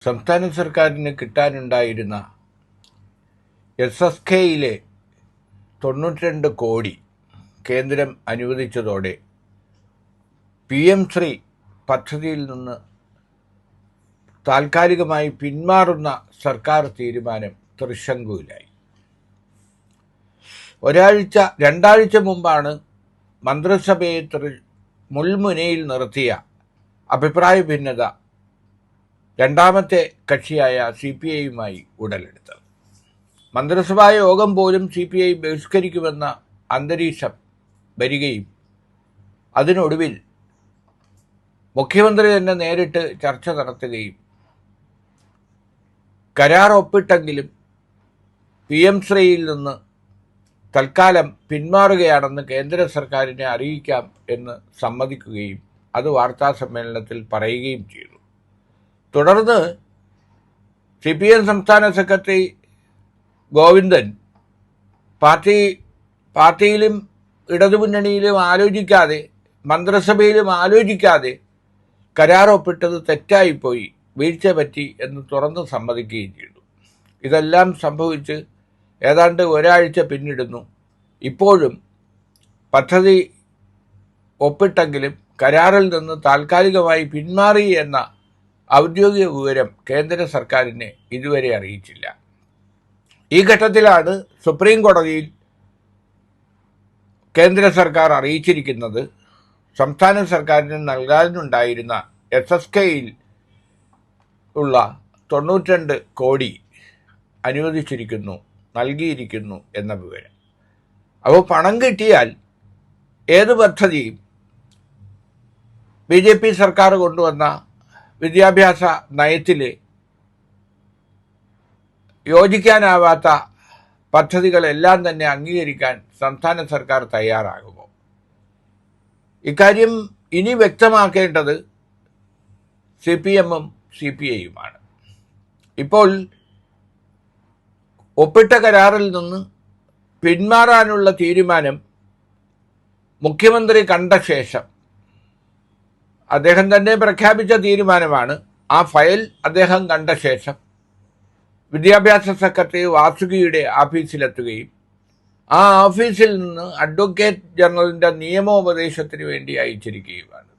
സംസ്ഥാന സർക്കാരിന് കിട്ടാനുണ്ടായിരുന്ന SSKയിലെ 92 കോടി കേന്ദ്രം അനുവദിച്ചതോടെ PM ശ്രീ പദ്ധതിയിൽ നിന്ന് താൽക്കാലികമായി പിന്മാറുന്ന സർക്കാർ തീരുമാനം തൃശങ്കുവിലായി. രണ്ടാഴ്ച മുമ്പാണ് മന്ത്രിസഭയെ മുൾമുനയിൽ നിർത്തിയ അഭിപ്രായ ഭിന്നത രണ്ടാമത്തെ കക്ഷിയായ CPIയുമായി ഉടലെടുത്തത്. മന്ത്രിസഭാ യോഗം പോലും CPI ബഹിഷ്കരിക്കുമെന്ന അന്തരീക്ഷം വരികയും അതിനൊടുവിൽ മുഖ്യമന്ത്രി തന്നെ നേരിട്ട് ചർച്ച നടത്തുകയും കരാർ ഒപ്പിട്ടെങ്കിലും PM ശ്രീയിൽ നിന്ന് തൽക്കാലം പിന്മാറുകയാണെന്ന് കേന്ദ്ര സർക്കാരിനെ അറിയിക്കാം എന്ന് സമ്മതിക്കുകയും അത് വാർത്താസമ്മേളനത്തിൽ പറയുകയും ചെയ്തു. തുടർന്ന് CPM സംസ്ഥാന സെക്രട്ടറി ഗോവിന്ദൻ പാർട്ടിയിലും ഇടതുമുന്നണിയിലും ആലോചിക്കാതെ, മന്ത്രിസഭയിലും ആലോചിക്കാതെ കരാർ ഒപ്പിട്ടത് തെറ്റായിപ്പോയി, വീഴ്ച പറ്റി എന്ന് തുറന്ന് സമ്മതിക്കുകയും ചെയ്തു. ഇതെല്ലാം സംഭവിച്ച് ഏതാണ്ട് ഒരാഴ്ച പിന്നിടുന്നു. ഇപ്പോഴും പദ്ധതി ഒപ്പിട്ടെങ്കിലും കരാറിൽ നിന്ന് താൽക്കാലികമായി പിന്മാറി എന്ന ഔദ്യോഗിക വിവരം കേന്ദ്ര സർക്കാരിനെ ഇതുവരെ അറിയിച്ചില്ല. ഈ ഘട്ടത്തിലാണ് സുപ്രീം കോടതിയിൽ കേന്ദ്ര സർക്കാർ അറിയിച്ചിരിക്കുന്നത് സംസ്ഥാന സർക്കാരിന് നൽകാനുണ്ടായിരുന്ന SSKയിൽ ഉള്ള 92 കോടി അനുവദിച്ചിരിക്കുന്നു, നൽകിയിരിക്കുന്നു എന്ന വിവരം. അപ്പോൾ പണം കിട്ടിയാൽ ഏത് പദ്ധതിയും BJP സർക്കാർ കൊണ്ടുവന്ന വിദ്യാഭ്യാസ നയത്തിൽ യോജിക്കാനാവാത്ത പദ്ധതികളെല്ലാം തന്നെ അംഗീകരിക്കാൻ സംസ്ഥാന സർക്കാർ തയ്യാറാകുമോ? ഇക്കാര്യം ഇനി വ്യക്തമാക്കേണ്ടത് CPMഉം CPIയുമാണ്. ഇപ്പോൾ ഒപ്പിട്ട കരാറിൽ നിന്ന് പിന്മാറാനുള്ള തീരുമാനം മുഖ്യമന്ത്രി കണ്ട ശേഷം, അദ്ദേഹം തന്നെ പ്രഖ്യാപിച്ച തീരുമാനമാണ്, ആ ഫയൽ അദ്ദേഹം കണ്ട ശേഷം വിദ്യാഭ്യാസ സെക്രട്ടറി വാസുകിയുടെ ഓഫീസിലെത്തുകയും ആ ഓഫീസിൽ നിന്ന് അഡ്വക്കേറ്റ് ജനറലിൻ്റെ നിയമോപദേശത്തിന് വേണ്ടി അയച്ചിരിക്കുകയുമാണ്.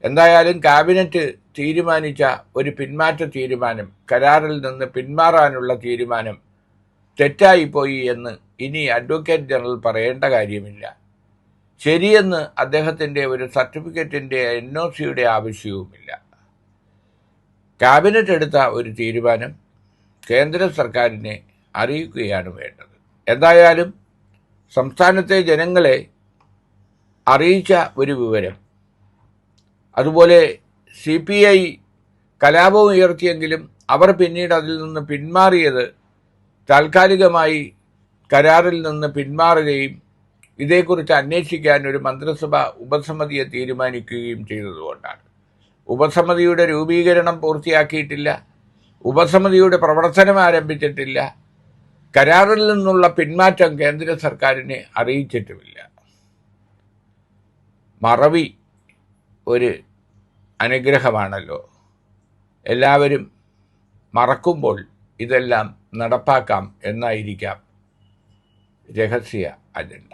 എന്തായാലും ക്യാബിനറ്റ് തീരുമാനിച്ച ഒരു പിന്മാറ്റ തീരുമാനം, കരാറിൽ നിന്ന് പിന്മാറാനുള്ള തീരുമാനം തെറ്റായിപ്പോയി എന്ന് ഇനി അഡ്വക്കേറ്റ് ജനറൽ പറയേണ്ട കാര്യമില്ല. ശരിയെന്ന് അദ്ദേഹത്തിൻ്റെ ഒരു സർട്ടിഫിക്കറ്റിൻ്റെ NOCയുടെ ആവശ്യവുമില്ല. ക്യാബിനറ്റ് എടുത്ത ഒരു തീരുമാനം കേന്ദ്ര സർക്കാരിനെ അറിയിക്കുകയാണ് വേണ്ടത്. എന്തായാലും സംസ്ഥാനത്തെ ജനങ്ങളെ അറിയിച്ച ഒരു വിവരം, അതുപോലെ CPI കലാപം ഉയർത്തിയെങ്കിലും അവർ പിന്നീട് അതിൽ നിന്ന് പിന്മാറിയത് താൽക്കാലികമായി കരാറിൽ നിന്ന് പിന്മാറുകയും ഇതേക്കുറിച്ച് അന്വേഷിക്കാൻ ഒരു മന്ത്രിസഭ ഉപസമിതിയെ തീരുമാനിക്കുകയും ചെയ്തതുകൊണ്ടാണ്. ഉപസമിതിയുടെ രൂപീകരണം പൂർത്തിയാക്കിയിട്ടില്ല, ഉപസമിതിയുടെ പ്രവർത്തനം ആരംഭിച്ചിട്ടില്ല, കരാറിൽ നിന്നുള്ള പിന്മാറ്റം കേന്ദ്ര സർക്കാരിനെ അറിയിച്ചിട്ടുമില്ല. മറവി ഒരു അനുഗ്രഹമാണല്ലോ. എല്ലാവരും മറക്കുമ്പോൾ ഇതെല്ലാം നടപ്പാക്കാം എന്നായിരിക്കാം രഹസ്യ അജണ്ട.